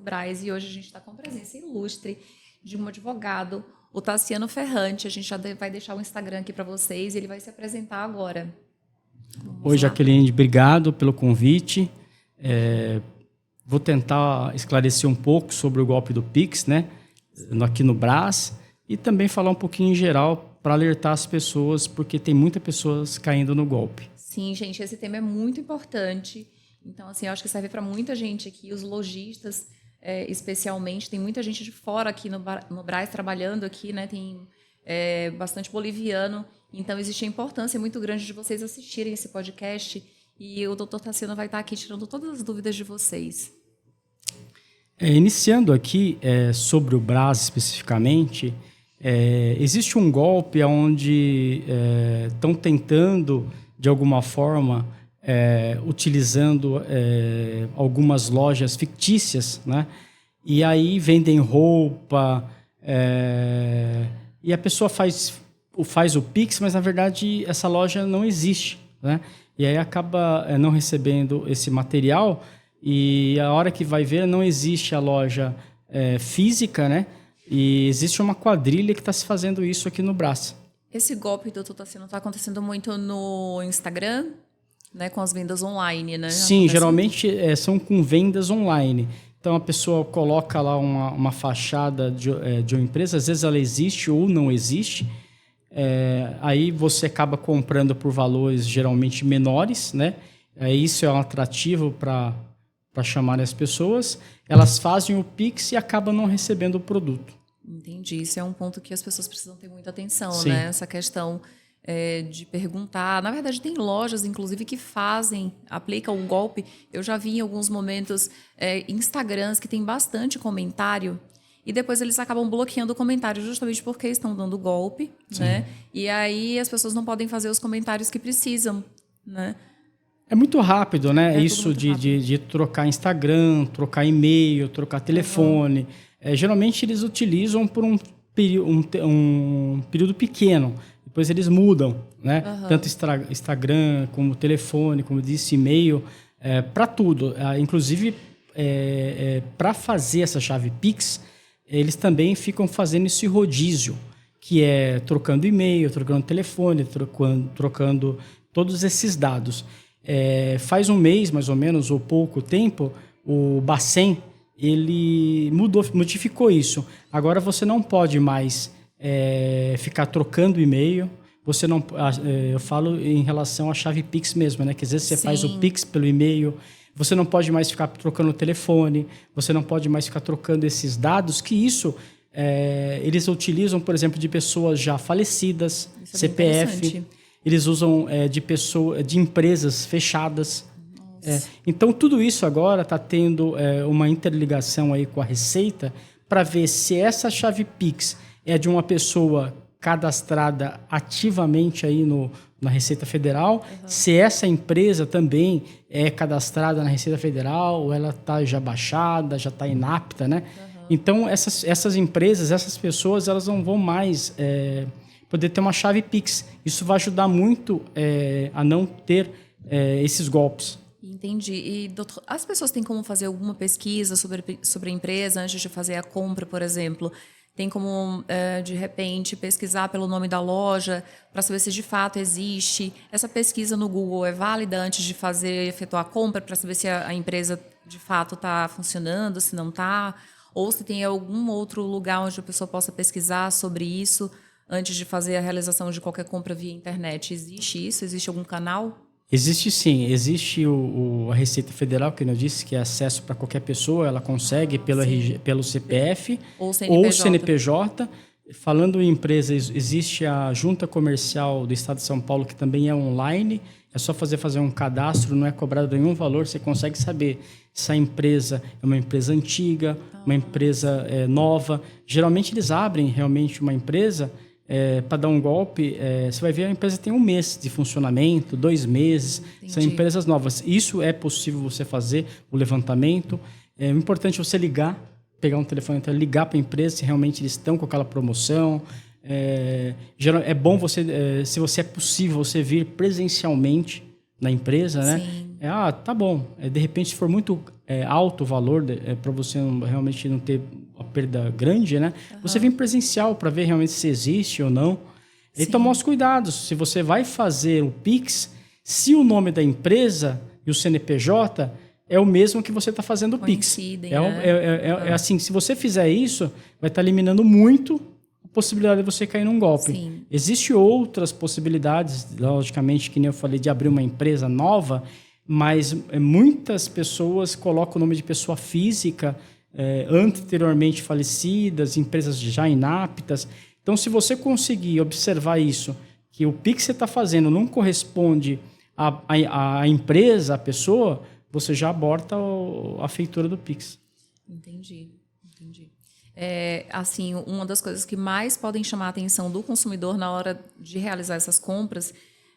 Brás, e hoje a gente está com presença ilustre de um advogado, o Tassiano Ferrante. A gente já vai deixar o Instagram aqui para vocês e ele vai se apresentar agora. Oi, Jaqueline, obrigado pelo convite. Vou tentar esclarecer um pouco sobre o golpe do Pix, né, aqui no Brás, e também falar um pouquinho em geral para alertar as pessoas, porque tem muitas pessoas caindo no golpe. Sim, gente, esse tema é muito importante. Então, assim, eu acho que serve para muita gente aqui, os lojistas, especialmente. Tem muita gente de fora aqui no Brás trabalhando aqui, né? Tem bastante boliviano. Então, existe a importância muito grande de vocês assistirem esse podcast. E o Dr. Tassiano vai estar aqui tirando todas as dúvidas de vocês. Iniciando aqui sobre o Brás especificamente, existe um golpe onde estão tentando, de alguma forma, utilizando algumas lojas fictícias, né? E aí vendem roupa, e a pessoa faz o Pix, mas na verdade essa loja não existe, né? E aí acaba não recebendo esse material, e a hora que vai ver não existe a loja física, né? E existe uma quadrilha que está se fazendo isso aqui no Brás. Esse golpe, doutor Tassiano, está acontecendo muito no Instagram, né, com as vendas online, né? Sim, geralmente são com vendas online. Então a pessoa coloca lá uma fachada de uma empresa, às vezes ela existe ou não existe. Aí você acaba comprando por valores geralmente menores, né? Isso é um atrativo para chamar as pessoas. Elas fazem o Pix e acabam não recebendo o produto. Entendi. Isso é um ponto que as pessoas precisam ter muita atenção, Sim. né? Essa questão de perguntar. Na verdade, tem lojas, inclusive, que aplicam o golpe. Eu já vi em alguns momentos Instagrams que tem bastante comentário e depois eles acabam bloqueando o comentário justamente porque estão dando golpe, né? E aí as pessoas não podem fazer os comentários que precisam, né? É muito rápido, né? Isso de trocar Instagram, trocar e-mail, trocar telefone. Geralmente eles utilizam por um período pequeno. Depois eles mudam, né? Tanto Instagram, como telefone, como disse, e-mail, para tudo. Inclusive, para fazer essa chave Pix, eles também ficam fazendo esse rodízio, que é trocando e-mail, trocando telefone, trocando todos esses dados. Faz um mês, mais ou menos, ou pouco tempo, o Bacen, ele modificou isso. Agora você não pode mais ficar trocando e-mail. Você não, eu falo em relação à chave Pix mesmo, né? Que às vezes você faz o Pix pelo e-mail. Você não pode mais ficar trocando o telefone. Você não pode mais ficar trocando esses dados, que isso eles utilizam, por exemplo, de pessoas já falecidas, isso CPF. Eles usam de empresas fechadas. Então, tudo isso agora está tendo uma interligação aí com a Receita para ver se essa chave Pix é de uma pessoa cadastrada ativamente aí na Receita Federal, se essa empresa também é cadastrada na Receita Federal, ou ela está já baixada, já está inapta, né? Então, essas empresas, essas pessoas, elas não vão mais poder ter uma chave Pix. Isso vai ajudar muito a não ter esses golpes. Entendi. E, doutor, as pessoas têm como fazer alguma pesquisa sobre a empresa antes de fazer a compra, por exemplo? Tem como, de repente, pesquisar pelo nome da loja para saber se de fato existe? Essa pesquisa no Google é válida antes de efetuar a compra para saber se a empresa de fato está funcionando, se não está? Ou se tem algum outro lugar onde a pessoa possa pesquisar sobre isso antes de fazer a realização de qualquer compra via internet? Existe isso? Existe algum canal? Existe sim, existe a Receita Federal, que eu disse, que é acesso para qualquer pessoa, ela consegue pelo CPF ou CNPJ. Falando em empresa, existe a Junta Comercial do Estado de São Paulo, que também é online, é só fazer um cadastro, não é cobrado nenhum valor, você consegue saber se a empresa é uma empresa antiga, uma empresa nova. Geralmente eles abrem realmente uma empresa para dar um golpe, você vai ver a empresa tem 1 mês de funcionamento, 2 meses, Entendi. São empresas novas. Isso é possível você fazer, o levantamento. É importante você pegar um telefone e ligar para a empresa se realmente eles estão com aquela promoção. É bom você, se você é possível, você vir presencialmente na empresa, né? Sim. Tá bom. De repente, se for muito alto o valor, para você realmente não ter uma perda grande, né? Você vem presencial para ver realmente se existe ou não. E tomar os cuidados. Se você vai fazer o Pix, se o nome da empresa e o CNPJ é o mesmo que você está fazendo o Pix. Assim, se você fizer isso, vai estar eliminando muito a possibilidade de você cair num golpe. Sim. Existem outras possibilidades, logicamente, que nem eu falei, de abrir uma empresa nova, mas muitas pessoas colocam o nome de pessoa física anteriormente falecidas, empresas já inaptas. Então, se você conseguir observar isso, que o Pix que você está fazendo não corresponde à empresa, à pessoa, você já aborta a feitura do Pix. Entendi. Assim, uma das coisas que mais podem chamar a atenção do consumidor na hora de realizar essas compras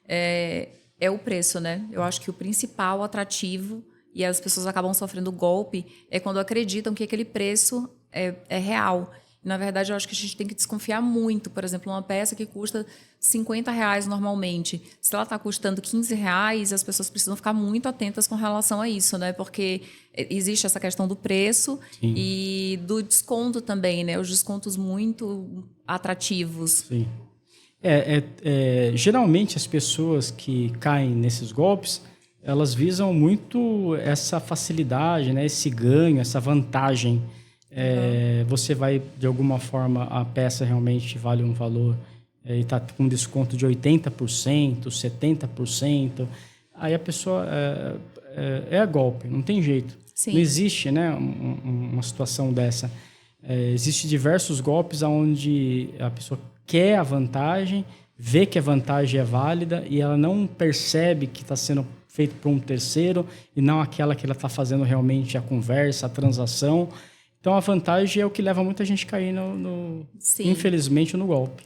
é o preço, né? Eu acho que o principal atrativo, e as pessoas acabam sofrendo golpe, é quando acreditam que aquele preço é real. Na verdade, eu acho que a gente tem que desconfiar muito. Por exemplo, uma peça que custa R$50 normalmente, se ela está custando R$15, as pessoas precisam ficar muito atentas com relação a isso, né? Porque existe essa questão do preço e do desconto também, né? Os descontos muito atrativos. Sim. Geralmente, as pessoas que caem nesses golpes, elas visam muito essa facilidade, né? Esse ganho, essa vantagem. Você vai, de alguma forma, a peça realmente vale um valor e está com desconto de 80%, 70%. Aí a pessoa golpe, não tem jeito. Sim. Não existe, né, uma situação dessa. Existem diversos golpes onde a pessoa quer a vantagem, vê que a vantagem é válida e ela não percebe que está sendo feito por um terceiro e não aquela que ela está fazendo realmente a conversa, a transação. Então, a vantagem é o que leva muita gente a cair, infelizmente, no golpe.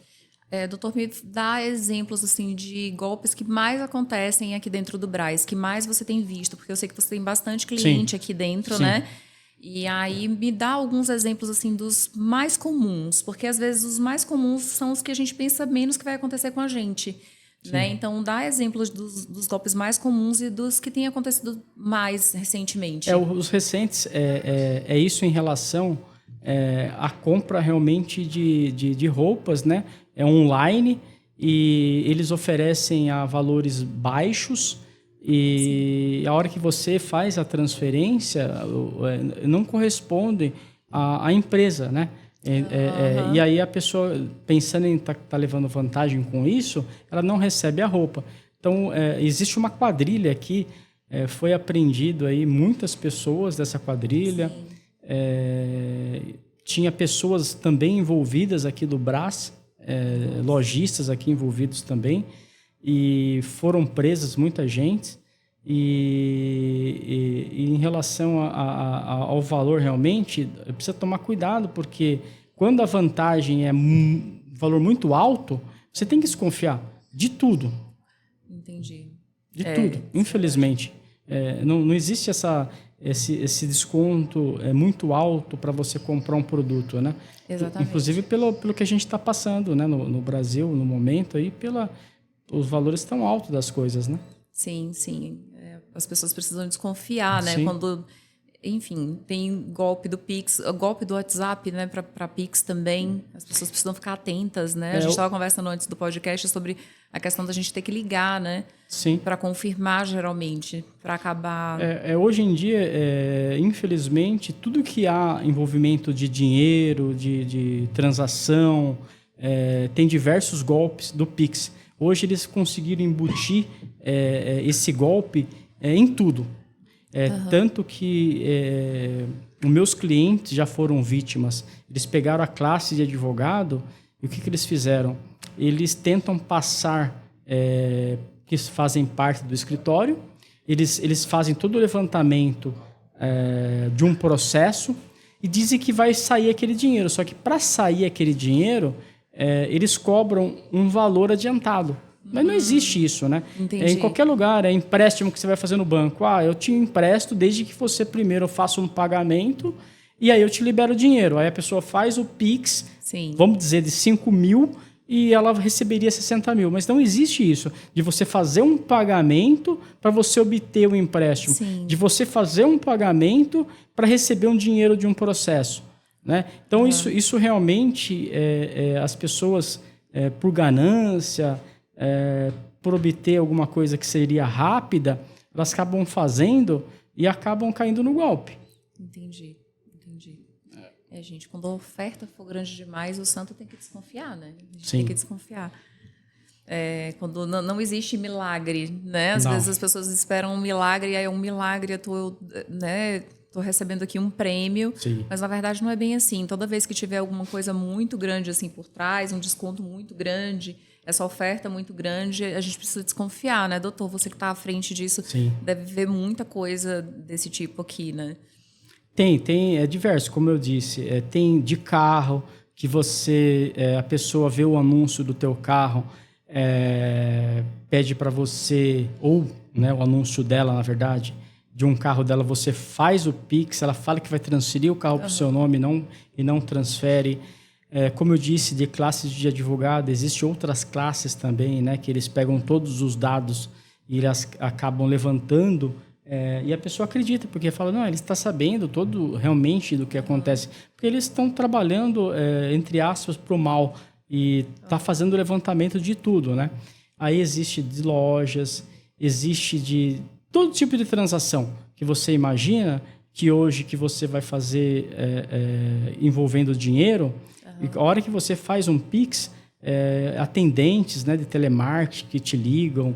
Doutor, me dá exemplos assim, de golpes que mais acontecem aqui dentro do Brás, que mais você tem visto, porque eu sei que você tem bastante cliente aqui dentro, né? E aí, me dá alguns exemplos assim, dos mais comuns, porque às vezes os mais comuns são os que a gente pensa menos que vai acontecer com a gente. Né? Então, dá exemplos dos golpes mais comuns e dos que têm acontecido mais recentemente. Os recentes, isso em relação à compra realmente de roupas, né? É online e eles oferecem a valores baixos e a hora que você faz a transferência não corresponde à empresa, né? E aí a pessoa, pensando em tá levando vantagem com isso, ela não recebe a roupa. Então, existe uma quadrilha aqui, foi apreendido aí muitas pessoas dessa quadrilha. Tinha pessoas também envolvidas aqui do Brás, lojistas aqui envolvidos também, e foram presas muita gente. E em relação ao valor realmente, precisa tomar cuidado, porque quando a vantagem é um valor muito alto, você tem que desconfiar de tudo. Entendi. De tudo, infelizmente. Não existe esse desconto muito alto para você comprar um produto, né? Exatamente. Inclusive pelo que a gente está passando, né? No Brasil, no momento, aí, os valores tão altos das coisas, né? Sim. As pessoas precisam desconfiar, né? Sim. Quando, enfim, tem golpe do Pix, golpe do WhatsApp, né? Para Pix também. As pessoas precisam ficar atentas, né? A gente estava conversando antes do podcast sobre a questão da gente ter que ligar, né? Sim. Para confirmar, geralmente, para acabar... Hoje em dia, infelizmente, tudo que há envolvimento de dinheiro, de transação, tem diversos golpes do Pix. Hoje eles conseguiram embutir esse golpe em tudo. Tanto que os meus clientes já foram vítimas. Eles pegaram a classe de advogado e o que eles fizeram? Eles tentam passar, que fazem parte do escritório, eles fazem todo o levantamento de um processo e dizem que vai sair aquele dinheiro. Só que para sair aquele dinheiro, eles cobram um valor adiantado. Mas não existe isso, né? Entendi. Em qualquer lugar, é empréstimo que você vai fazer no banco. Eu te empresto desde que você primeiro faça um pagamento e aí eu te libero o dinheiro. Aí a pessoa faz o Pix, Sim. vamos dizer, de 5 mil e ela receberia 60 mil. Mas não existe isso, de você fazer um pagamento para você obter o empréstimo. Sim. De você fazer um pagamento para receber um dinheiro de um processo. Né? Então, isso realmente, as pessoas, por ganância, por obter alguma coisa que seria rápida, elas acabam fazendo e acabam caindo no golpe. Entendi. Gente, quando a oferta for grande demais, o santo tem que desconfiar, né? A gente tem que desconfiar. Quando não existe milagre, né? Às vezes as pessoas esperam um milagre, e aí é um milagre, tô recebendo aqui um prêmio, Sim. Mas na verdade não é bem assim. Toda vez que tiver alguma coisa muito grande assim por trás, um desconto muito grande, essa oferta muito grande, a gente precisa desconfiar, né, doutor? Você que está à frente disso, Sim. Deve ver muita coisa desse tipo aqui, né? Tem, diverso, como eu disse. Tem de carro, que você, a pessoa vê o anúncio do teu carro, pede para você, ou né, o anúncio dela, na verdade, de um carro dela, você faz o Pix, ela fala que vai transferir o carro para o seu nome e não transfere. Como eu disse, de classes de advogado, existem outras classes também, né, que eles pegam todos os dados e eles acabam levantando, e a pessoa acredita, porque fala, não, ele está sabendo todo realmente do que acontece, porque eles estão trabalhando, entre aspas, para o mal, e está fazendo o levantamento de tudo, né? Aí existe de lojas, existe de todo tipo de transação que você imagina, que hoje que você vai fazer envolvendo dinheiro, e a hora que você faz um Pix, atendentes, né, de telemarketing que te ligam,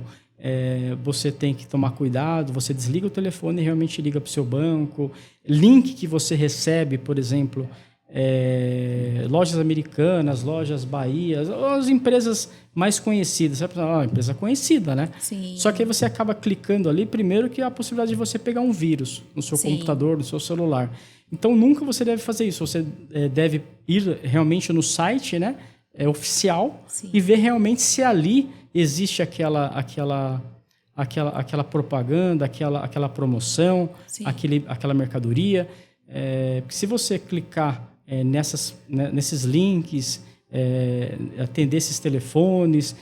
você tem que tomar cuidado, você desliga o telefone e realmente liga para o seu banco. Link que você recebe, por exemplo, lojas americanas, lojas Bahia, as empresas mais conhecidas. Você vai pensar, uma empresa conhecida, né? Sim. Só que aí você acaba clicando ali, primeiro que há a possibilidade de você pegar um vírus no seu computador, no seu celular. Então, nunca você deve fazer isso. Você deve ir realmente no site, né, oficial, e ver realmente se ali existe aquela propaganda, aquela promoção, aquela mercadoria. Porque se você clicar nesses links, atender esses telefones,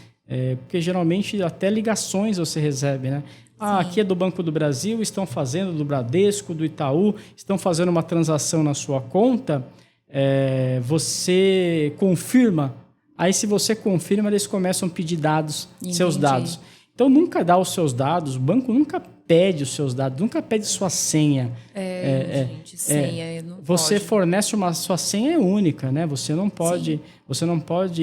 porque geralmente até ligações você recebe, né? Aqui é do Banco do Brasil, estão fazendo do Bradesco, do Itaú, estão fazendo uma transação na sua conta, você confirma. Aí, se você confirma, eles começam a pedir dados, seus dados. Então, nunca dá os seus dados, o banco nunca pede os seus dados, nunca pede sua senha. Gente, senha não você pode. fornece sua senha é única, né? Você não pode,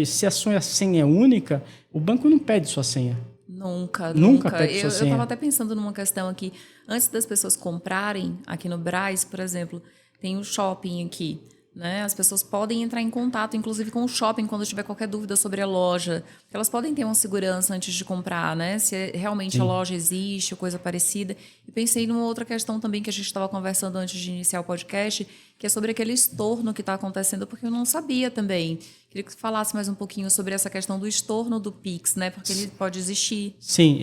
se a sua senha é única, o banco não pede sua senha. Nunca pede sua senha. Eu estava até pensando numa questão aqui, antes das pessoas comprarem aqui no Brás, por exemplo, tem um shopping aqui, né? As pessoas podem entrar em contato, inclusive com o shopping, quando tiver qualquer dúvida sobre a loja. Elas podem ter uma segurança antes de comprar, né? Se realmente a loja existe ou coisa parecida. E pensei numa outra questão também que a gente estava conversando antes de iniciar o podcast, que é sobre aquele estorno que está acontecendo, porque eu não sabia também. Queria que você falasse mais um pouquinho sobre essa questão do estorno do Pix, né? Porque ele pode existir. Sim,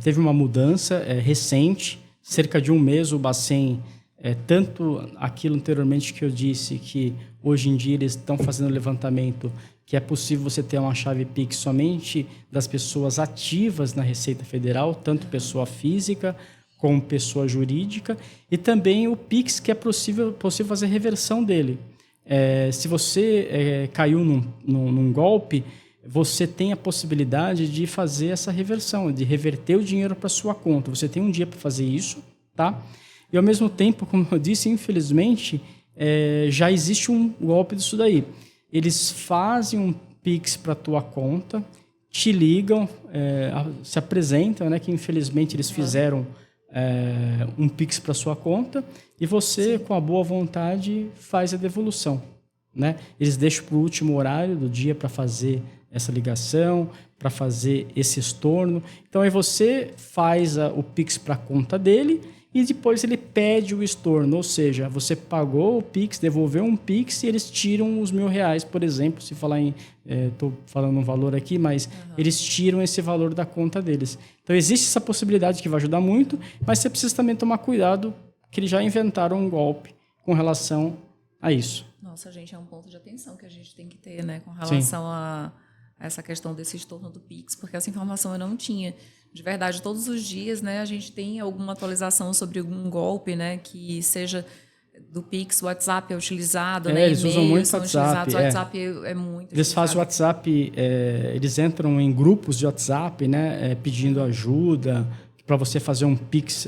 teve uma mudança recente, cerca de um mês o Bacen, tanto aquilo anteriormente que eu disse, que hoje em dia eles estão fazendo levantamento, que é possível você ter uma chave Pix somente das pessoas ativas na Receita Federal, tanto pessoa física como pessoa jurídica, e também o Pix, que é possível fazer reversão dele. Se você caiu num golpe, você tem a possibilidade de fazer essa reversão, de reverter o dinheiro para sua conta. Você tem um dia para fazer isso, tá? E, ao mesmo tempo, como eu disse, infelizmente, já existe um golpe disso daí. Eles fazem um Pix para a tua conta, te ligam, se apresentam, né, que infelizmente eles fizeram um Pix para sua conta, e você, com a boa vontade, faz a devolução, né? Eles deixam para o último horário do dia para fazer essa ligação, para fazer esse estorno. Então, aí você faz o Pix para a conta dele, e depois ele pede o estorno, ou seja, você pagou o Pix, devolveu um Pix e eles tiram os R$1.000, por exemplo, se falar estou falando um valor aqui, mas eles tiram esse valor da conta deles. Então existe essa possibilidade que vai ajudar muito, mas você precisa também tomar cuidado que eles já inventaram um golpe com relação a isso. Nossa, gente, é um ponto de atenção que a gente tem que ter, né, com relação a essa questão desse estorno do Pix, porque essa informação eu não tinha. De verdade, todos os dias, né, a gente tem alguma atualização sobre algum golpe, né, que seja do Pix, o WhatsApp é utilizado, né, eles usam muito são WhatsApp. utilizados, o WhatsApp é muito Eles fazem o utilizado. WhatsApp, eles entram em grupos de WhatsApp, né, pedindo ajuda para você fazer um Pix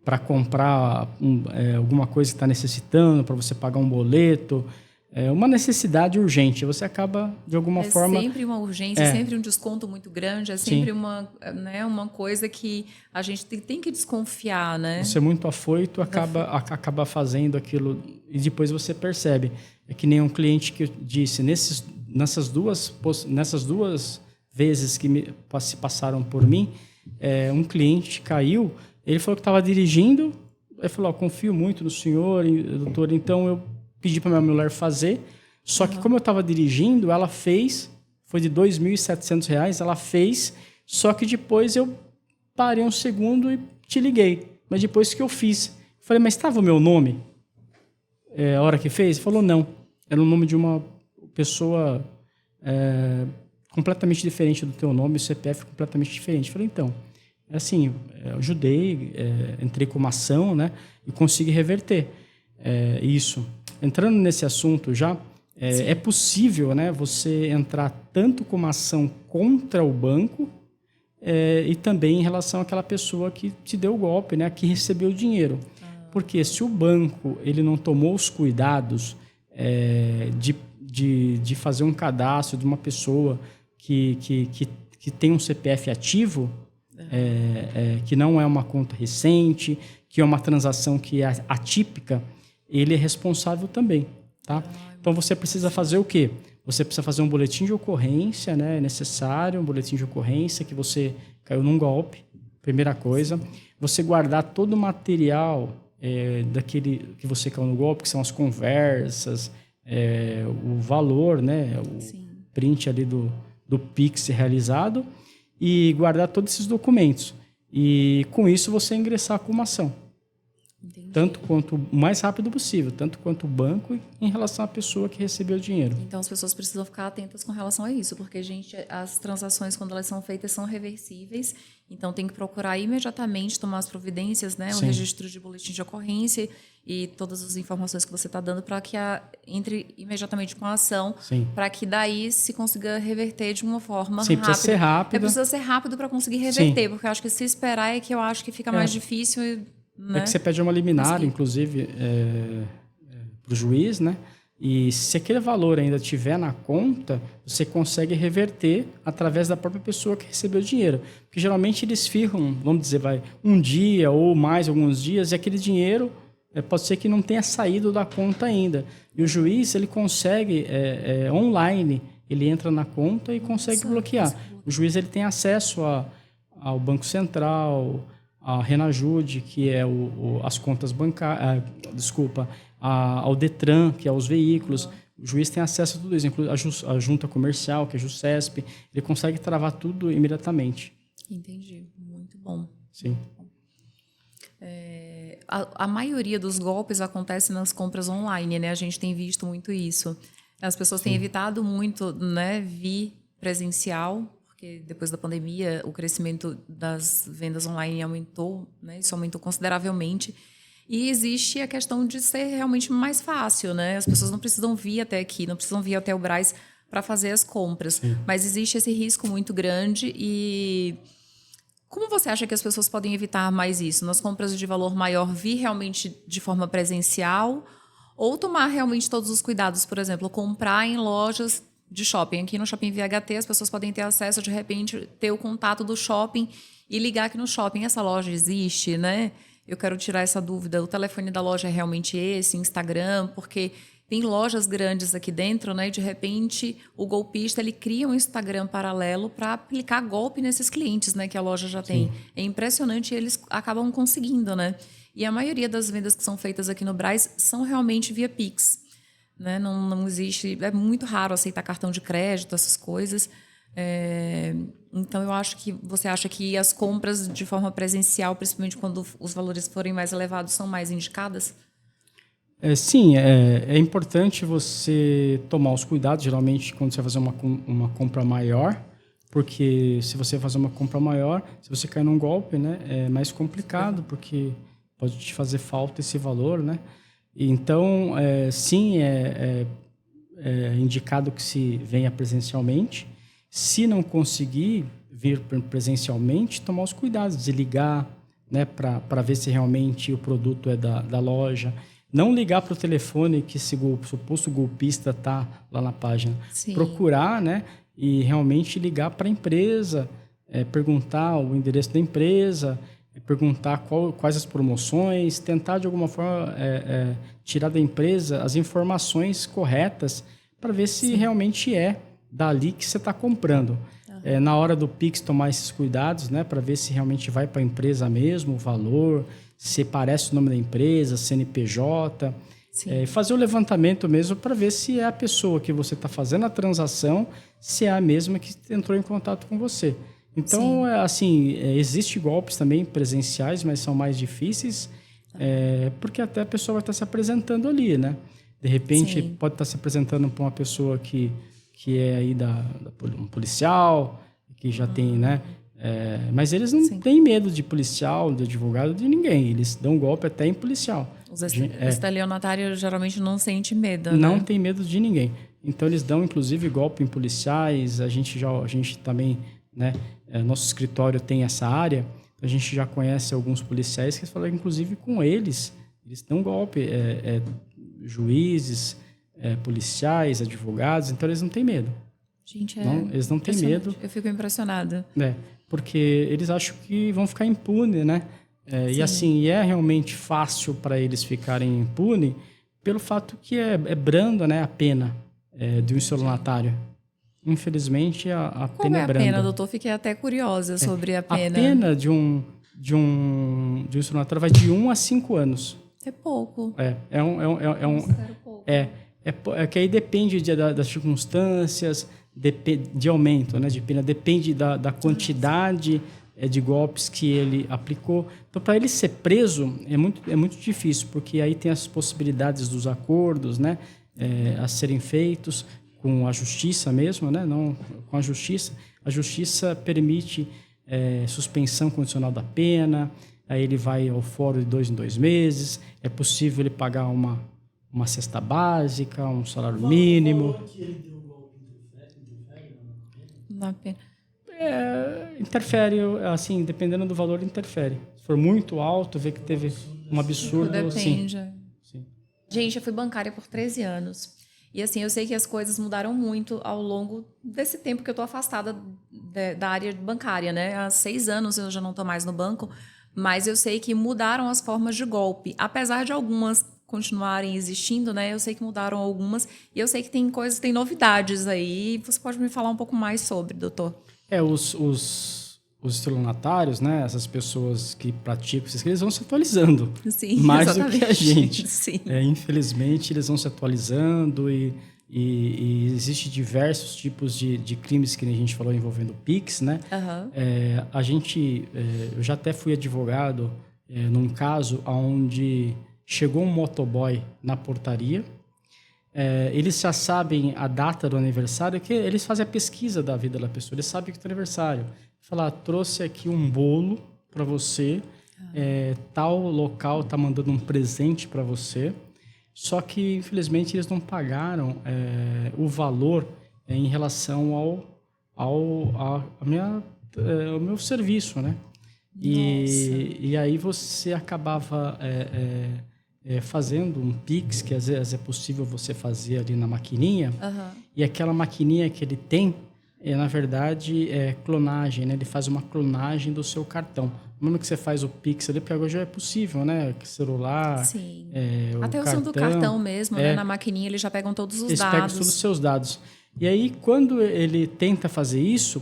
para comprar alguma coisa que está necessitando, para você pagar um boleto. É uma necessidade urgente. Você acaba, de alguma forma... É sempre uma urgência, sempre um desconto muito grande, é sempre uma coisa que a gente tem que desconfiar, né? Você é muito afoito, acaba fazendo aquilo e depois você percebe. É que nem um cliente que eu disse, nessas duas vezes que se passaram por mim, um cliente caiu, ele falou que estava dirigindo, ele falou, confio muito no senhor, doutor, então eu pedi para minha mulher fazer, só que como eu estava dirigindo, ela fez, foi de R$ 2.700, ela fez, só que depois eu parei um segundo e te liguei. Mas depois que eu fiz, falei, mas estava o meu nome? A hora que fez? Ele falou, não. Era o nome de uma pessoa completamente diferente do teu nome, o CPF completamente diferente. Eu falei, então, assim, eu ajudei, entrei com uma ação, né, e consegui reverter isso. Entrando nesse assunto já, é possível, né, você entrar tanto com uma ação contra o banco e também em relação àquela pessoa que te deu o golpe, né, que recebeu o dinheiro. Porque se o banco ele não tomou os cuidados de fazer um cadastro de uma pessoa que tem um CPF ativo, que não é uma conta recente, que é uma transação que é atípica, ele é responsável também, tá? Então, você precisa fazer o quê? Você precisa fazer um boletim de ocorrência, né? É necessário um boletim de ocorrência que você caiu num golpe, primeira coisa. Você guardar todo o material daquele que você caiu no golpe, que são as conversas, o valor, né? O print ali do Pix realizado e guardar todos esses documentos. E, com isso, você ingressar com uma ação. Entendi. Tanto quanto o mais rápido possível, tanto quanto o banco em relação à pessoa que recebeu o dinheiro. Então as pessoas precisam ficar atentas com relação a isso, porque, gente, as transações, quando elas são feitas, são reversíveis, então tem que procurar imediatamente tomar as providências, né? O registro de boletim de ocorrência e todas as informações que você está dando para que entre imediatamente com a ação, para que daí se consiga reverter de uma forma rápida. Precisa ser rápido. Precisa ser rápido para conseguir reverter, porque eu acho que se esperar que eu acho que fica mais difícil. Né? É que você pede uma liminar, inclusive, para o juiz, né? E se aquele valor ainda estiver na conta, você consegue reverter através da própria pessoa que recebeu o dinheiro. Porque geralmente eles ficam, vamos dizer, um dia ou mais alguns dias, e aquele dinheiro pode ser que não tenha saído da conta ainda. E o juiz, ele consegue, online, ele entra na conta e consegue bloquear. O juiz ele tem acesso ao Banco Central, a Renajude, que é as contas bancárias, ao Detran, que é os veículos. O juiz tem acesso a tudo isso, inclusive a junta comercial, que é a Jusesp, ele consegue travar tudo imediatamente. Entendi, muito bom. Sim. A maioria dos golpes acontece nas compras online, né? A gente tem visto muito isso. As pessoas têm evitado muito, né, vir presencial, porque depois da pandemia o crescimento das vendas online aumentou, né? Isso aumentou consideravelmente. E existe a questão de ser realmente mais fácil, né? As pessoas não precisam vir até aqui, não precisam vir até o Brás para fazer as compras. Sim. Mas existe esse risco muito grande e... Como você acha que as pessoas podem evitar mais isso? Nas compras de valor maior, vir realmente de forma presencial ou tomar realmente todos os cuidados? Por exemplo, comprar em lojas de shopping. Aqui no Shopping VHT, as pessoas podem ter acesso, de repente, ter o contato do shopping e ligar aqui no shopping. Essa loja existe, né? Eu quero tirar essa dúvida. O telefone da loja é realmente esse? Instagram? Porque tem lojas grandes aqui dentro, né? E de repente, o golpista ele cria um Instagram paralelo para aplicar golpe nesses clientes, né? Que a loja já tem. Sim. É impressionante e eles acabam conseguindo, né? E a maioria das vendas que são feitas aqui no Brás são realmente via Pix. Né? Não existe... É muito raro aceitar cartão de crédito, essas coisas. Então, eu acho que... Você acha que as compras de forma presencial, principalmente quando os valores forem mais elevados, são mais indicadas? Sim, é importante você tomar os cuidados, geralmente, quando você vai fazer uma compra maior, porque se você fazer uma compra maior, se você cair num golpe, né, é mais complicado, porque pode te fazer falta esse valor, né? Então, sim, é indicado que se venha presencialmente. Se não conseguir vir presencialmente, tomar os cuidados de ligar, né, para ver se realmente o produto é da loja. Não ligar para o telefone que esse suposto golpista está lá na página. Sim. Procurar, né, e realmente ligar para a empresa, perguntar o endereço da empresa, perguntar quais as promoções, tentar de alguma forma tirar da empresa as informações corretas para ver se realmente é dali que você está comprando. Na hora do Pix, tomar esses cuidados, né, para ver se realmente vai para a empresa mesmo, o valor, se parece o nome da empresa, CNPJ. Fazer o levantamento mesmo para ver se é a pessoa que você está fazendo a transação, se é a mesma que entrou em contato com você. Então, existe golpes também presenciais, mas são mais difíceis, porque até a pessoa vai estar se apresentando ali, né? De repente, pode estar se apresentando para uma pessoa que é aí um policial, que já tem, né? Mas eles não têm medo de policial, de advogado, de ninguém. Eles dão golpe até em policial. Os estelionatários geralmente não sentem medo, Não né? tem medo de ninguém. Então, eles dão, inclusive, golpe em policiais. A gente também, né? Nosso escritório tem essa área. A gente já conhece alguns policiais que falam, inclusive, com eles dão golpe. Juízes, policiais, advogados. Então, eles não têm medo. Gente, eles não têm medo. Eu fico impressionada. Porque eles acham que vão ficar impunes, né? E é realmente fácil para eles ficarem impunes pelo fato que é branda, né, a pena de um estelionatário. Infelizmente, a pena é branda. Qual é a pena, doutor? Fiquei até curiosa sobre a pena. A pena de um estelionatário vai de 1 a 5 anos. É pouco. Que aí depende das circunstâncias, de aumento, né, de pena, depende da quantidade de golpes que ele aplicou. Então, para ele ser preso, é muito difícil, porque aí tem as possibilidades dos acordos, né, a serem feitos com a justiça mesmo, né, não com a justiça. A justiça permite suspensão condicional da pena, aí ele vai ao fórum de 2 em 2 meses, é possível ele pagar uma cesta básica, um salário mínimo. Na pena. Interfere, assim, dependendo do valor, interfere. Se for muito alto, vê que teve um absurdo. Depende. Sim. Gente, eu fui bancária por 13 anos. E assim, eu sei que as coisas mudaram muito ao longo desse tempo que eu tô afastada da área bancária, né? Há 6 anos eu já não tô mais no banco, mas eu sei que mudaram as formas de golpe. Apesar de algumas continuarem existindo, né? Eu sei que mudaram algumas e eu sei que tem novidades aí. Você pode me falar um pouco mais sobre, doutor? Os estelionatários, né? Essas pessoas que praticam esses crimes, eles vão se atualizando. Sim, mais exatamente. do que a gente. Sim. Infelizmente, eles vão se atualizando e existe diversos tipos de crimes que a gente falou envolvendo o Pix, né? Eu já até fui advogado num caso onde chegou um motoboy na portaria. Eles já sabem a data do aniversário, que eles fazem a pesquisa da vida da pessoa. Eles sabem que é o aniversário. Falar, trouxe aqui um bolo para você, tal local está mandando um presente para você. Só que, infelizmente, eles não pagaram o valor em relação ao meu serviço, né? E aí você acabava fazendo um Pix, que às vezes é possível você fazer ali na maquininha, e aquela maquininha que ele tem, na verdade, é clonagem, né? Ele faz uma clonagem do seu cartão. No momento que você faz o Pix ali, porque agora já é possível, né? Celular, Sim. o Até cartão, usando o cartão mesmo, né? Na maquininha, eles já pegam todos os dados. Eles pegam todos os seus dados. E aí, quando ele tenta fazer isso,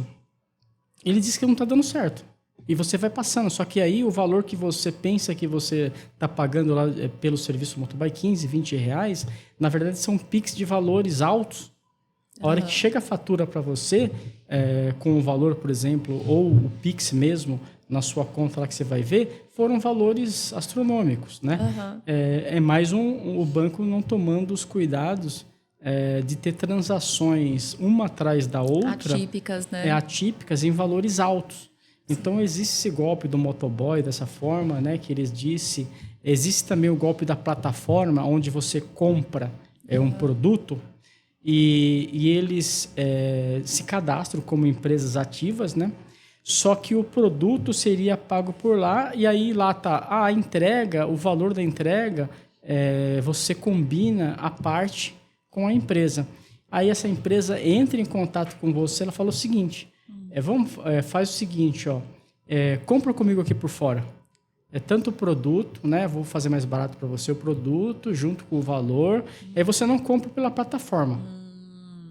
ele diz que não está dando certo. E você vai passando. Só que aí, o valor que você pensa que você está pagando lá pelo serviço motoboy, 15, 20 reais, na verdade, são Pix de valores altos. A hora que chega a fatura para você, com o valor, por exemplo, ou o Pix mesmo, na sua conta lá que você vai ver, foram valores astronômicos, né? Uhum. É mais o banco não tomando os cuidados de ter transações uma atrás da outra. Atípicas, né? Atípicas em valores altos. Então, existe esse golpe do motoboy dessa forma, né, que eles disse. Existe também o golpe da plataforma, onde você compra um produto e eles se cadastram como empresas ativas, né? Só que o produto seria pago por lá e aí lá tá a entrega, o valor da entrega, você combina a parte com a empresa. Aí essa empresa entra em contato com você, ela fala o seguinte, faz o seguinte, ó, compra comigo aqui por fora. Tanto o produto, né? Vou fazer mais barato para você o produto, junto com o valor. Aí você não compra pela plataforma.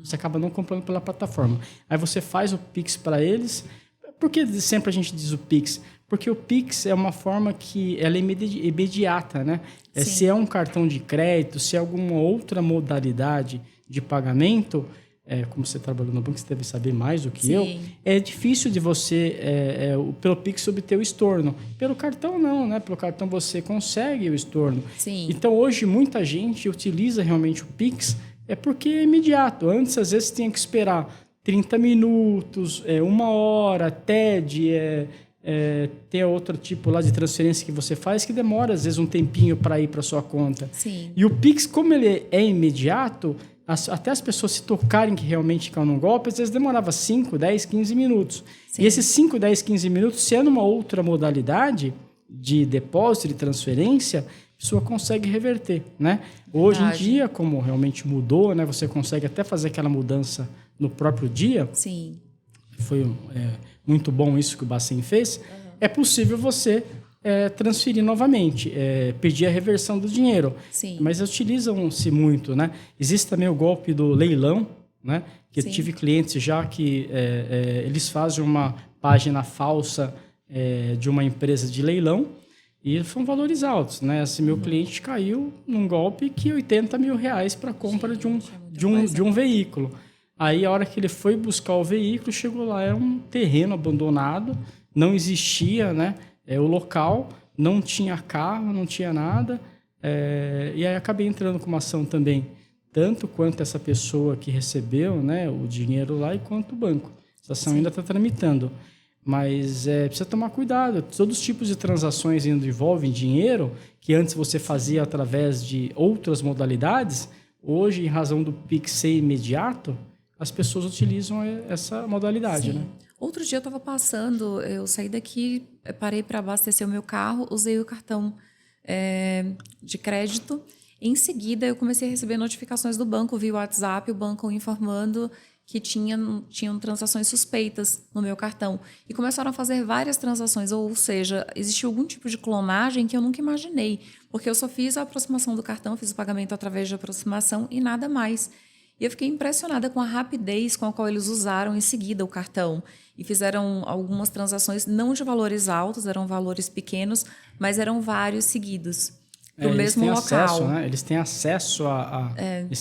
Você acaba não comprando pela plataforma. Aí você faz o Pix para eles. Por que sempre a gente diz o Pix? Porque o Pix é uma forma que ela é imediata, né? Se é um cartão de crédito, se é alguma outra modalidade de pagamento, como você trabalhou no banco, você deve saber mais do que eu, é difícil de você, pelo Pix, obter o estorno. Pelo cartão, não, né? Pelo cartão você consegue o estorno. Sim. Então, hoje, muita gente utiliza realmente o Pix, porque é imediato. Antes, às vezes, tinha que esperar 30 minutos, 1 hora, TED, tem outro tipo lá de transferência que você faz que demora, às vezes, um tempinho para ir para sua conta. Sim. E o Pix, como ele é imediato, até as pessoas se tocarem que realmente caiu num golpe, às vezes demorava 5, 10, 15 minutos. Sim. E esses 5, 10, 15 minutos, se é numa outra modalidade de depósito, de transferência, a pessoa consegue reverter, né? Hoje em dia, como realmente mudou, né? Você consegue até fazer aquela mudança no próprio dia. Sim. Foi muito bom isso que o Bacen fez. Uhum. É possível você transferir novamente, pedir a reversão do dinheiro. Sim. Mas utilizam-se muito, né? Existe também o golpe do leilão, né? Que eu tive clientes já que eles fazem uma página falsa de uma empresa de leilão e são valores altos, né? Esse meu cliente caiu num golpe que R$80 mil para compra de um veículo. Aí, a hora que ele foi buscar o veículo, chegou lá, era um terreno abandonado, não existia, né? O local, não tinha carro, não tinha nada. E aí, acabei entrando com uma ação também, tanto quanto essa pessoa que recebeu, né, o dinheiro lá, e quanto o banco. Essa ação ainda está tramitando. Mas precisa tomar cuidado. Todos os tipos de transações ainda envolvem dinheiro, que antes você fazia através de outras modalidades, hoje, em razão do Pix ser imediato, as pessoas utilizam essa modalidade, né? Outro dia eu estava passando, eu saí daqui, parei para abastecer o meu carro, usei o cartão de crédito. Em seguida, eu comecei a receber notificações do banco via WhatsApp, o banco informando que tinham transações suspeitas no meu cartão. E começaram a fazer várias transações, ou seja, existiu algum tipo de clonagem que eu nunca imaginei, porque eu só fiz a aproximação do cartão, fiz o pagamento através de aproximação e nada mais. E eu fiquei impressionada com a rapidez com a qual eles usaram em seguida o cartão. E fizeram algumas transações, não de valores altos, eram valores pequenos, mas eram vários seguidos, para o mesmo local. Acesso, né? Eles têm acesso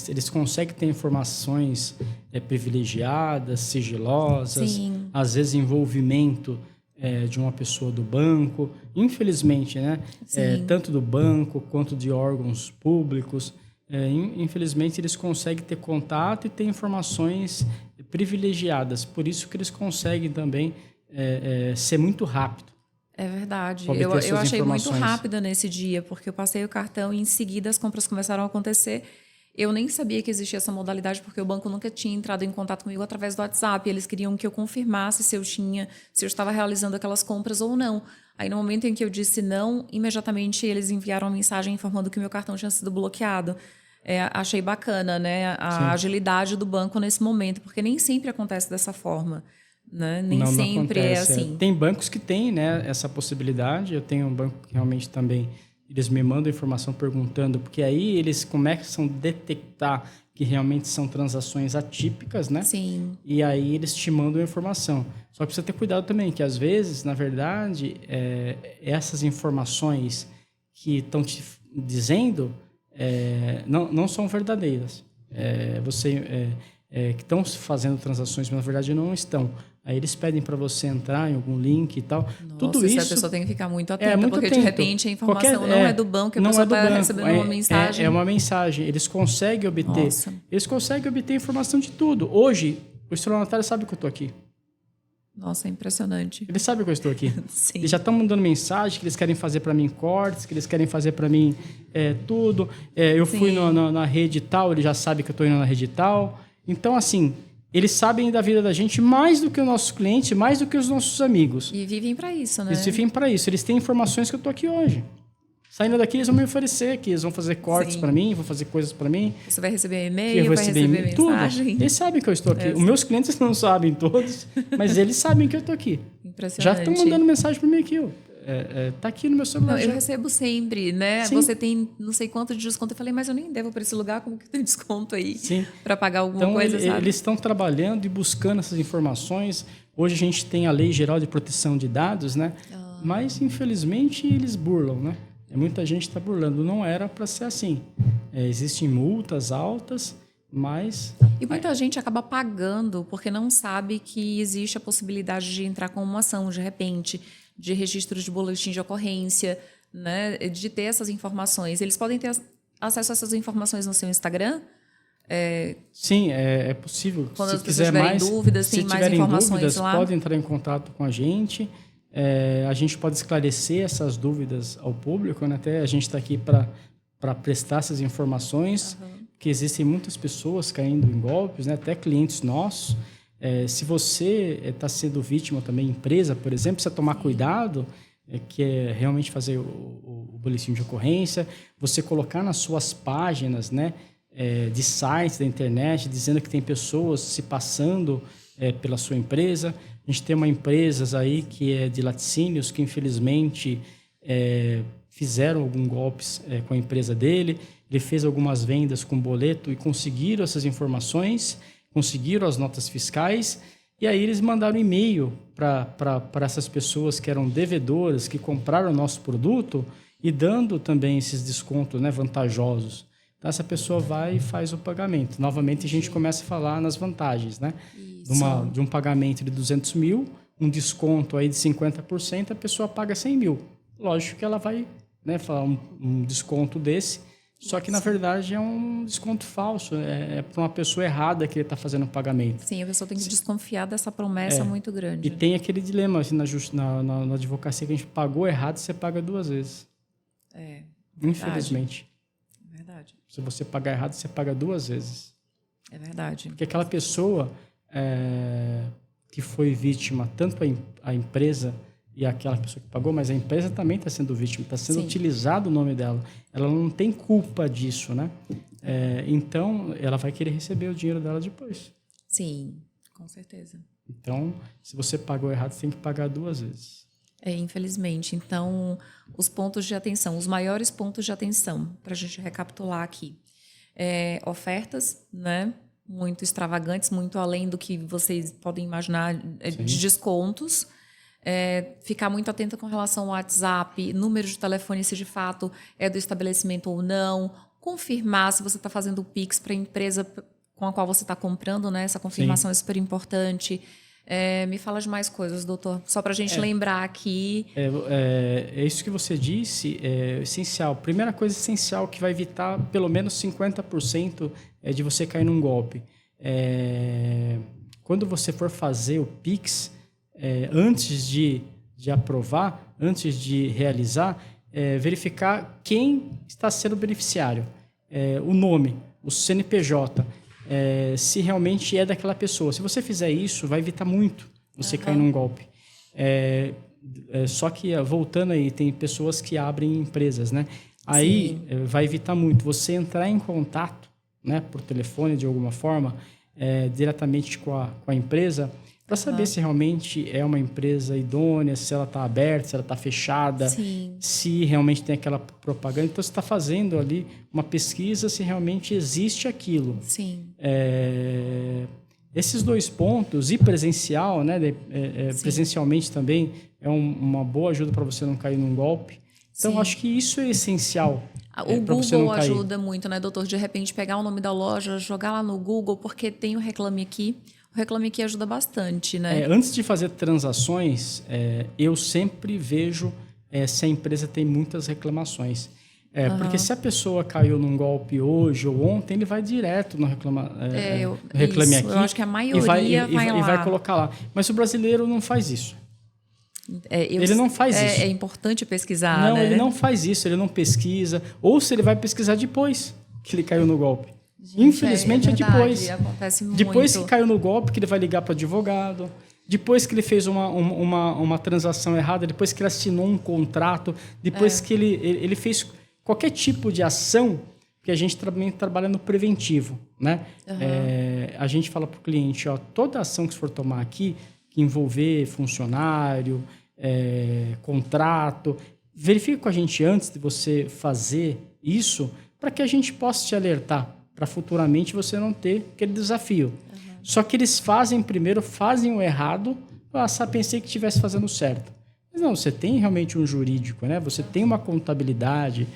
eles conseguem ter informações privilegiadas, sigilosas, Sim. às vezes envolvimento de uma pessoa do banco. Infelizmente, né? Tanto do banco quanto de órgãos públicos. Infelizmente, eles conseguem ter contato e ter informações privilegiadas. Por isso que eles conseguem também ser muito rápido. É verdade. Eu achei muito rápida nesse dia, porque eu passei o cartão e em seguida as compras começaram a acontecer. Eu nem sabia que existia essa modalidade, porque o banco nunca tinha entrado em contato comigo através do WhatsApp. Eles queriam que eu confirmasse se eu estava realizando aquelas compras ou não. Aí, no momento em que eu disse não, imediatamente eles enviaram uma mensagem informando que o meu cartão tinha sido bloqueado. Achei bacana, né, a agilidade do banco nesse momento, porque nem sempre acontece dessa forma, né? Nem sempre é assim. Tem bancos que têm, né, essa possibilidade. Eu tenho um banco que realmente também eles me mandam informação perguntando, porque aí eles começam a detectar que realmente são transações atípicas, né? Sim. E aí eles te mandam a informação. Só que precisa ter cuidado também, que às vezes, na verdade, essas informações que estão te dizendo não são verdadeiras. Que estão fazendo transações, mas na verdade não estão. Aí eles pedem para você entrar em algum link e tal. Nossa, tudo isso a pessoa tem que ficar muito atenta, muito porque atento. de repente a informação não é do banco, a pessoa está recebendo uma mensagem. É uma mensagem. Eles conseguem obter. Nossa. Eles conseguem obter informação de tudo. Hoje, o estelionatário sabe que eu estou aqui. Nossa, é impressionante. Eles sabem que eu estou aqui. Sim. Eles já estão mandando mensagem que eles querem fazer para mim cortes, que eles querem fazer para mim tudo. Eu fui na rede tal, ele já sabe que eu estou indo na rede tal. Então, assim, eles sabem da vida da gente mais do que o nosso cliente, mais do que os nossos amigos. E vivem para isso, né? Eles vivem para isso. Eles têm informações que eu estou aqui hoje. Saindo daqui, eles vão me oferecer que eles vão fazer cortes para mim, vão fazer coisas para mim. Você vai receber e-mail, vai receber mensagem. Tudo. Eles sabem que eu estou aqui. Os meus clientes não sabem todos, mas eles sabem que eu estou aqui. Impressionante. Já estão mandando mensagem para mim aqui. Tá aqui no meu celular. Não, eu recebo sempre, né? Sim. Você tem não sei quanto de desconto. Eu falei, mas eu nem devo para esse lugar, como que tem desconto aí para pagar alguma coisa, sabe? Eles estão trabalhando e buscando essas informações. Hoje a gente tem a Lei Geral de Proteção de Dados, né? Mas, infelizmente, eles burlam, né? Muita gente está burlando. Não era para ser assim. Existem multas altas, mas... E muita gente acaba pagando porque não sabe que existe a possibilidade de entrar com uma ação, de repente, de registro de boletim de ocorrência, né? De ter essas informações. Eles podem ter acesso a essas informações no seu Instagram? Sim, é possível. Quando se as quiser pessoas tiverem mais, dúvidas, tem mais informações lá? Podem entrar em contato com a gente. A gente pode esclarecer essas dúvidas ao público, né? Até a gente está aqui para prestar essas informações, porque existem muitas pessoas caindo em golpes, né? Até clientes nossos. Se você está sendo vítima também, empresa, por exemplo, precisa tomar cuidado, que é realmente fazer o boletim de ocorrência, você colocar nas suas páginas, né, de sites da internet, dizendo que tem pessoas se passando pela sua empresa. A gente tem uma empresa aí que é de laticínios, que infelizmente fizeram alguns golpes com a empresa dele. Ele fez algumas vendas com boleto e conseguiram essas informações, conseguiram as notas fiscais, e aí eles mandaram e-mail para essas pessoas que eram devedoras, que compraram o nosso produto, e dando também esses descontos, né, vantajosos. Então, essa pessoa vai e faz o pagamento. Novamente, a gente começa a falar nas vantagens, né? De um pagamento de 200 mil, um desconto aí de 50%, a pessoa paga 100 mil. Lógico que ela vai, né, falar um desconto desse, só que, na verdade, é um desconto falso. É para uma pessoa errada que ele está fazendo o pagamento. Sim, a pessoa tem que desconfiar dessa promessa muito grande. E tem aquele dilema assim, na advocacia, que a gente pagou errado, você paga 2 vezes. Infelizmente. É verdade. Se você pagar errado, você paga 2 vezes. É verdade. Porque aquela pessoa que foi vítima, tanto a empresa e aquela pessoa que pagou, mas a empresa também está sendo vítima, está sendo utilizado o nome dela. Ela não tem culpa disso, né? Então, ela vai querer receber o dinheiro dela depois. Sim, com certeza. Então, se você pagou errado, você tem que pagar 2 vezes. Infelizmente. Então, os pontos de atenção, os maiores pontos de atenção, para a gente recapitular aqui. Ofertas, né? Muito extravagantes, muito além do que vocês podem imaginar de descontos. Ficar muito atenta com relação ao WhatsApp, número de telefone, se de fato é do estabelecimento ou não. Confirmar se você está fazendo o Pix para a empresa com a qual você está comprando, né? Essa confirmação é super importante. Me fala de mais coisas, doutor, só para a gente lembrar aqui. Isso que você disse é essencial. Primeira coisa essencial que vai evitar pelo menos 50% de você cair num golpe. Quando você for fazer o Pix, antes de aprovar, antes de realizar, verificar quem está sendo beneficiário, o nome, o CNPJ, se realmente é daquela pessoa. Se você fizer isso, vai evitar muito você cair num golpe. Só que, voltando aí, tem pessoas que abrem empresas, né? Aí vai evitar muito você entrar em contato, né, por telefone, de alguma forma, diretamente com a empresa, para saber se realmente é uma empresa idônea, se ela está aberta, se ela está fechada, se realmente tem aquela propaganda. Então, você está fazendo ali uma pesquisa se realmente existe aquilo. Sim. Esses 2 pontos, e presencial, né, presencialmente também, é uma boa ajuda para você não cair num golpe. Então, acho que isso é essencial. O Google ajuda muito, né, doutor? De repente, pegar o nome da loja, jogar lá no Google, porque tem o Reclame Aqui. O Reclame Aqui ajuda bastante, né? Antes de fazer transações, eu sempre vejo se a empresa tem muitas reclamações. Porque se a pessoa caiu num golpe hoje ou ontem, ele vai direto no Reclame Aqui. Eu acho que a maioria vai lá. E vai colocar lá. Mas o brasileiro não faz isso. Ele não faz isso. É importante pesquisar, Não, né? ele não faz isso, ele não pesquisa. Ou se ele vai pesquisar depois que ele caiu no golpe. Gente, infelizmente é depois. Acontece muito. Depois que caiu no golpe, que ele vai ligar para o advogado. Depois que ele fez uma transação errada, depois que ele assinou um contrato, depois que ele fez qualquer tipo de ação, que a gente também trabalha no preventivo, né? A gente fala para o cliente, toda ação que você for tomar aqui, que envolver funcionário, contrato, verifique com a gente antes de você fazer isso, para que a gente possa te alertar, para futuramente você não ter aquele desafio. Só que eles fazem o errado, pensei que estivesse fazendo certo. Mas não, você tem realmente um jurídico, né? Você tem uma contabilidade,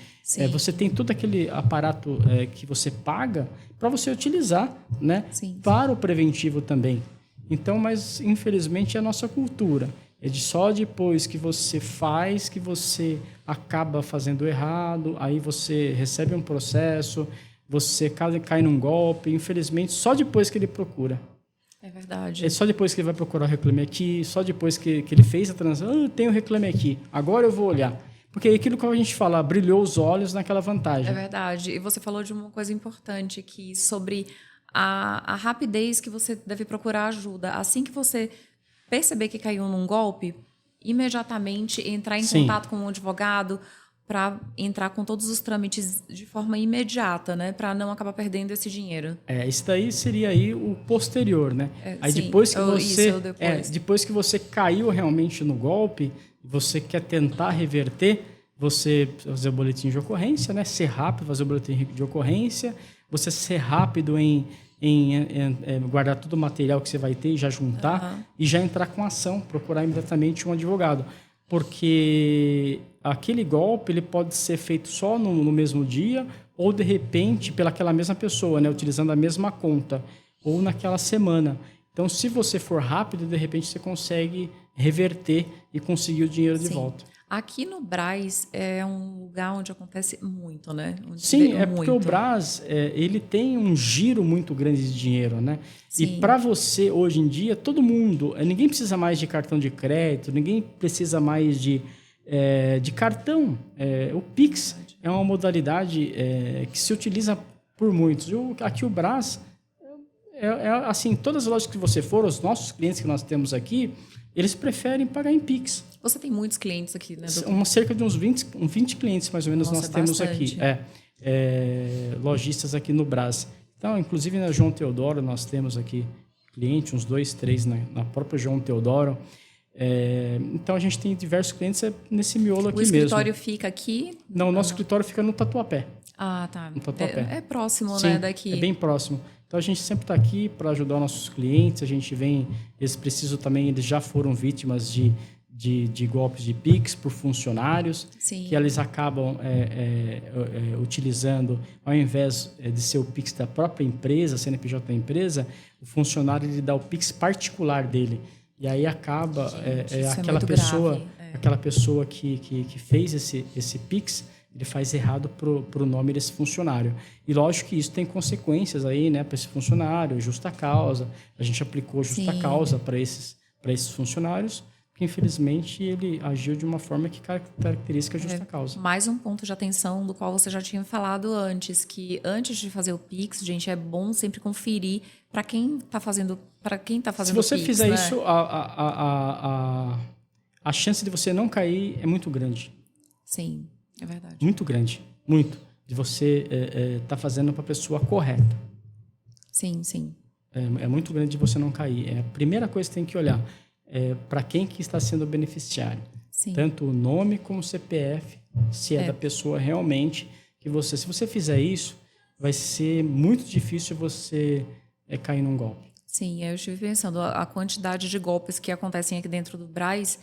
você tem todo aquele aparato que você paga para você utilizar, né? Para o preventivo também. Então, mas infelizmente é a nossa cultura. Só depois que você faz, que você acaba fazendo errado, aí você recebe um processo, você cai num golpe, infelizmente, só depois que ele procura. É verdade. Só depois que ele vai procurar o Reclame Aqui, só depois que ele fez a transação, tem o Reclame Aqui, agora eu vou olhar. Porque é aquilo que a gente fala, brilhou os olhos naquela vantagem. É verdade. E você falou de uma coisa importante, que sobre a rapidez que você deve procurar ajuda. Assim que você perceber que caiu num golpe, imediatamente entrar em contato com um advogado para entrar com todos os trâmites de forma imediata, né? Para não acabar perdendo esse dinheiro. Isso daí seria aí o posterior, né? Aí depois que depois que você caiu realmente no golpe, você quer tentar reverter, você fazer o boletim de ocorrência, né? Ser rápido, fazer o boletim de ocorrência, você ser rápido em guardar todo o material que você vai ter e já juntar e já entrar com ação, procurar imediatamente um advogado. Porque aquele golpe ele pode ser feito só no mesmo dia ou, de repente, pelaquela mesma pessoa, né? Utilizando a mesma conta, ou naquela semana. Então, se você for rápido, de repente você consegue reverter e conseguir o dinheiro de volta. Aqui no Brás é um lugar onde acontece muito, né? Porque o Brás ele tem um giro muito grande de dinheiro, né? E para você, hoje em dia, todo mundo... Ninguém precisa mais de cartão de crédito, ninguém precisa mais de cartão. O Pix é uma modalidade que se utiliza por muitos. Aqui o Brás, assim, todas as lojas que você for, os nossos clientes que nós temos aqui, eles preferem pagar em Pix. Você tem muitos clientes aqui, né, doutor? Cerca de uns 20 clientes, mais ou menos, nós temos bastante. aqui. Lojistas aqui no Brás. Então, inclusive na João Teodoro, nós temos aqui clientes, uns 2, 3 na própria João Teodoro. Então, a gente tem diversos clientes nesse miolo aqui mesmo. O escritório fica aqui? Não, o nosso escritório fica no Tatuapé. Ah, tá. No Tatuapé. É próximo, Sim, né, daqui. É bem próximo. Então, a gente sempre está aqui para ajudar nossos clientes. A gente vem... Eles precisam também... Eles já foram vítimas de golpes de Pix por funcionários, que eles acabam utilizando, ao invés de ser o Pix da própria empresa, CNPJ da empresa, o funcionário ele dá o Pix particular dele. E aí acaba aquela pessoa que fez esse Pix, ele faz errado pro nome desse funcionário. E lógico que isso tem consequências aí, né, para esse funcionário, justa causa. A gente aplicou justa causa para esses funcionários, que infelizmente ele agiu de uma forma que caracteriza a justa causa. Mais um ponto de atenção do qual você já tinha falado antes, que antes de fazer o Pix, gente, é bom sempre conferir para quem está fazendo o Pix. Se você Pix, fizer né? isso, a chance de você não cair é muito grande. Sim, é verdade. Muito grande, muito. De você estar fazendo para a pessoa correta. Sim, sim. É muito grande de você não cair. A primeira coisa que tem que olhar para quem que está sendo beneficiário. Sim. Tanto o nome como o CPF, se é da pessoa realmente que você... Se você fizer isso, vai ser muito difícil você cair num golpe. Sim, eu estive pensando, a quantidade de golpes que acontecem aqui dentro do Brás,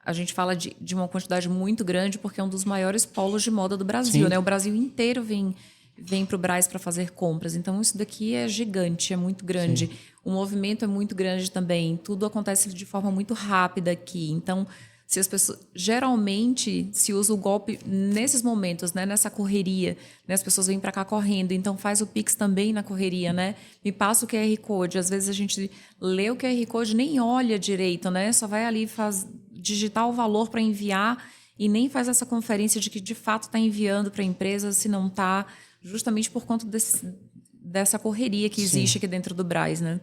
a gente fala de uma quantidade muito grande porque é um dos maiores polos de moda do Brasil, né? O Brasil inteiro vem vêm para o Brás para fazer compras. Então, isso daqui é gigante, é muito grande. Sim. O movimento é muito grande também. Tudo acontece de forma muito rápida aqui. Então, se as pessoas, geralmente se usa o golpe nesses momentos, né, nessa correria, né, as pessoas vêm para cá correndo, então faz o Pix também na correria, né? Me passa o QR Code. Às vezes a gente lê o QR Code, nem olha direito, né? Só vai ali digitar o valor para enviar e nem faz essa conferência de que de fato está enviando para a empresa, se não está, justamente por conta dessa correria que existe aqui dentro do Brás, né?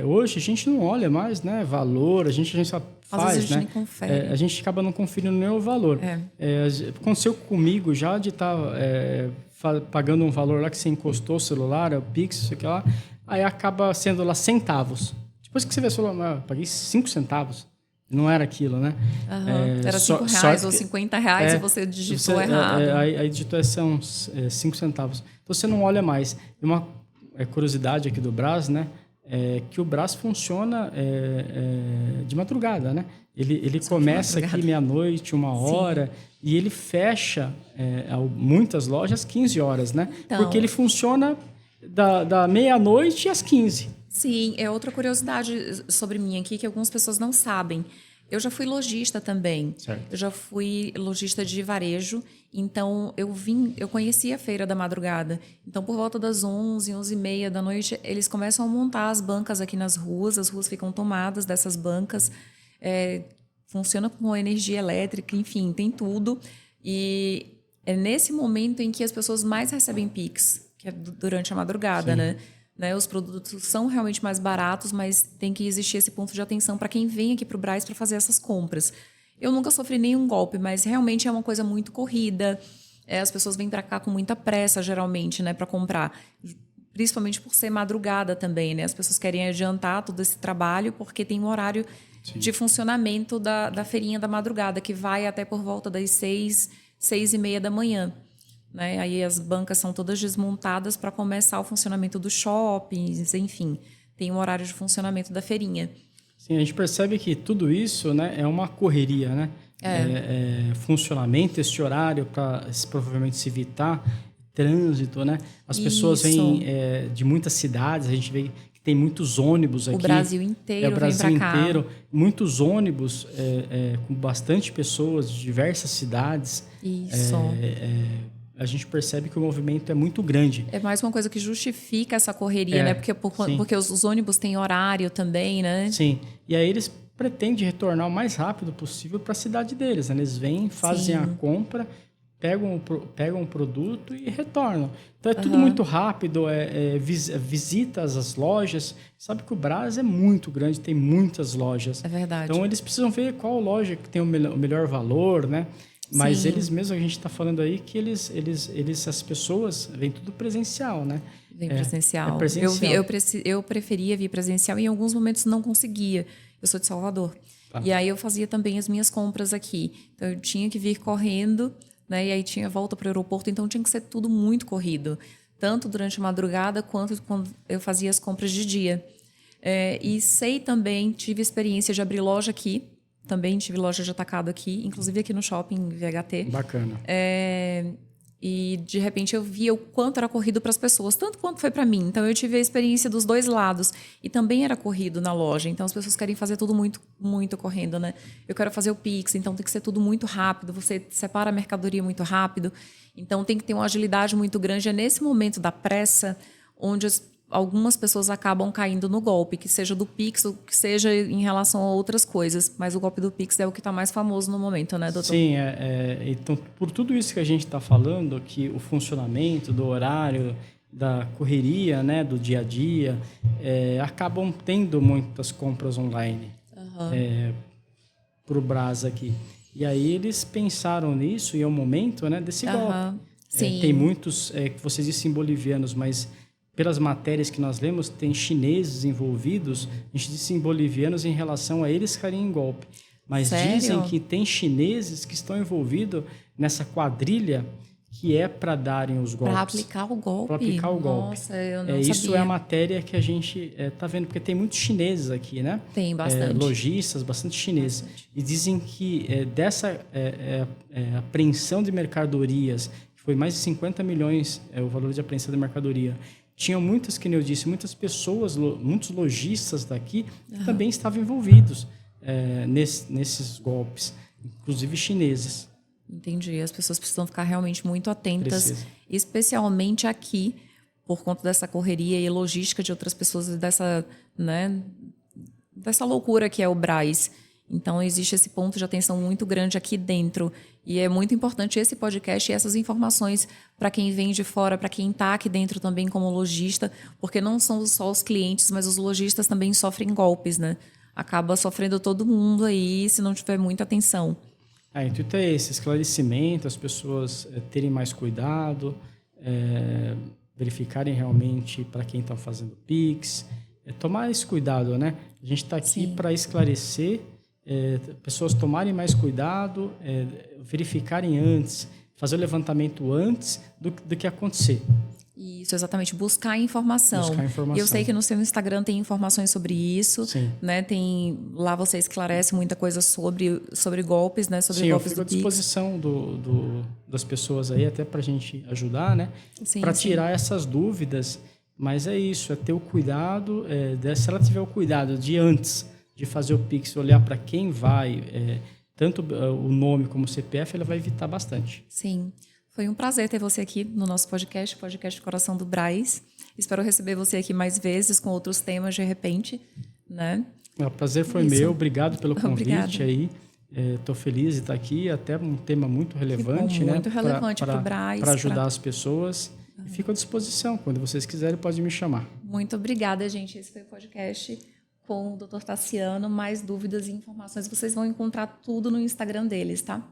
Hoje a gente não olha mais, né, valor, a gente só faz, às vezes a gente né? nem confere. A gente acaba não conferindo nem o valor. Aconteceu comigo já de estar pagando um valor lá que você encostou o celular, o Pix, isso aqui lá, aí acaba sendo lá centavos. Depois que você vê o celular, eu paguei 5 centavos. Não era aquilo, né? Era R$5 ou R$50 e você digitou errado. Aí digitou são 5 centavos. Então você não olha mais. E uma curiosidade aqui do Brás, né? Que o Brás funciona de madrugada, né? Ele começa aqui meia-noite, 1h, e ele fecha muitas lojas 15 horas, né? Então, porque ele funciona da meia-noite às 15. Sim, é outra curiosidade sobre mim aqui que algumas pessoas não sabem. Eu já fui lojista também. Certo. Eu já fui lojista de varejo, então eu conheci a Feira da Madrugada. Então, por volta das 11, 11h30 da noite, eles começam a montar as bancas aqui nas ruas, as ruas ficam tomadas dessas bancas, funciona com energia elétrica, enfim, tem tudo. E é nesse momento em que as pessoas mais recebem Pix, que é durante a madrugada, né? Os produtos são realmente mais baratos, mas tem que existir esse ponto de atenção para quem vem aqui para o Brás para fazer essas compras. Eu nunca sofri nenhum golpe, mas realmente é uma coisa muito corrida. As pessoas vêm para cá com muita pressa, geralmente, né, para comprar. Principalmente por ser madrugada também, né? As pessoas querem adiantar todo esse trabalho porque tem um horário de funcionamento da feirinha da madrugada, que vai até por volta das 6h30 da manhã. Né? Aí as bancas são todas desmontadas para começar o funcionamento dos shoppings, enfim, tem um horário de funcionamento da feirinha. Sim, a gente percebe que tudo isso, né, é uma correria, né? Funcionamento, esse horário para provavelmente se evitar trânsito, né? As pessoas vêm de muitas cidades, a gente vê que tem muitos ônibus aqui. O Brasil inteiro vem para cá. Muitos ônibus com bastante pessoas de diversas cidades. Isso. A gente percebe que o movimento é muito grande. É mais uma coisa que justifica essa correria, né? Porque os ônibus têm horário também, né? Sim. E aí eles pretendem retornar o mais rápido possível para a cidade deles. Né? Eles vêm, fazem a compra, pegam o produto e retornam. Então é tudo muito rápido, visitas às lojas. Sabe que o Brás é muito grande, tem muitas lojas. É verdade. Então eles precisam ver qual loja que tem o melhor valor, né? Mas eles mesmos, a gente está falando aí que as pessoas vêm tudo presencial, né? Vem presencial. Presencial. Eu preferia vir presencial e em alguns momentos não conseguia. Eu sou de Salvador. E aí eu fazia também as minhas compras aqui. Então eu tinha que vir correndo, né? E aí tinha volta para o aeroporto, então tinha que ser tudo muito corrido. Tanto durante a madrugada quanto quando eu fazia as compras de dia. E tive experiência de abrir loja aqui. Também tive loja de atacado aqui, inclusive aqui no shopping VHT. Bacana. E de repente eu via o quanto era corrido para as pessoas, tanto quanto foi para mim. Então eu tive a experiência dos dois lados. E também era corrido na loja. Então as pessoas querem fazer tudo muito, muito correndo, né? Eu quero fazer o Pix, então tem que ser tudo muito rápido. Você separa a mercadoria muito rápido. Então tem que ter uma agilidade muito grande. É nesse momento da pressa onde algumas pessoas acabam caindo no golpe, que seja do Pix ou que seja em relação a outras coisas. Mas o golpe do Pix é o que está mais famoso no momento, né, doutor? Sim, então, por tudo isso que a gente está falando, que o funcionamento do horário, da correria, né, do dia a dia, acabam tendo muitas compras online para o Brás aqui. E aí eles pensaram nisso e é o momento, né, desse golpe. Sim. Tem muitos, que vocês dizem bolivianos, mas pelas matérias que nós lemos, tem chineses envolvidos, a gente disse bolivianos em relação a eles caírem em golpe. Mas Sério? Dizem que tem chineses que estão envolvidos nessa quadrilha que é para darem os golpes. Para aplicar o golpe? Para aplicar o golpe. Nossa, eu não sabia. Isso é a matéria que a gente está vendo, porque tem muitos chineses aqui, né? Tem bastante. Lojistas, bastante chineses. Bastante. E dizem que dessa apreensão de mercadorias que foi mais de 50 milhões o valor de apreensão da mercadoria. Tinha muitas, que nem eu disse, muitas pessoas, muitos lojistas daqui que também estavam envolvidos nesses golpes, inclusive chineses. Entendi. As pessoas precisam ficar realmente muito atentas, especialmente aqui, por conta dessa correria e logística de outras pessoas, dessa loucura que é o Brás. Então, existe esse ponto de atenção muito grande aqui dentro. E é muito importante esse podcast e essas informações para quem vem de fora, para quem está aqui dentro também como lojista, porque não são só os clientes, mas os lojistas também sofrem golpes, né? Acaba sofrendo todo mundo aí se não tiver muita atenção. O intuito é esse, esclarecimento, as pessoas terem mais cuidado, verificarem realmente para quem está fazendo Pix, tomar esse cuidado, né? A gente está aqui para esclarecer, pessoas tomarem mais cuidado, verificarem antes, fazer o levantamento antes do que acontecer. Isso, exatamente. Buscar informação. E eu sei que no seu Instagram tem informações sobre isso. Sim. Né? Lá você esclarece muita coisa sobre golpes, né? Sobre golpes do Pix. Sim, eu fico à disposição das pessoas aí, até para a gente ajudar, né? Para tirar essas dúvidas. Mas é isso, é ter o cuidado. Se ela tiver o cuidado de antes de fazer o Pix, olhar para quem vai, tanto o nome como o CPF, ela vai evitar bastante. Sim. Foi um prazer ter você aqui no nosso podcast Coração do Brás. Espero receber você aqui mais vezes com outros temas de repente, né? O prazer foi meu. Obrigado pelo convite aí. Estou feliz de estar aqui. Até um tema muito relevante, bom, muito relevante para o Brás. Para ajudar as pessoas. E fico à disposição. Quando vocês quiserem, podem me chamar. Muito obrigada, gente. Esse foi o podcast com o Dr. Tassiano. Mais dúvidas e informações, vocês vão encontrar tudo no Instagram deles, tá?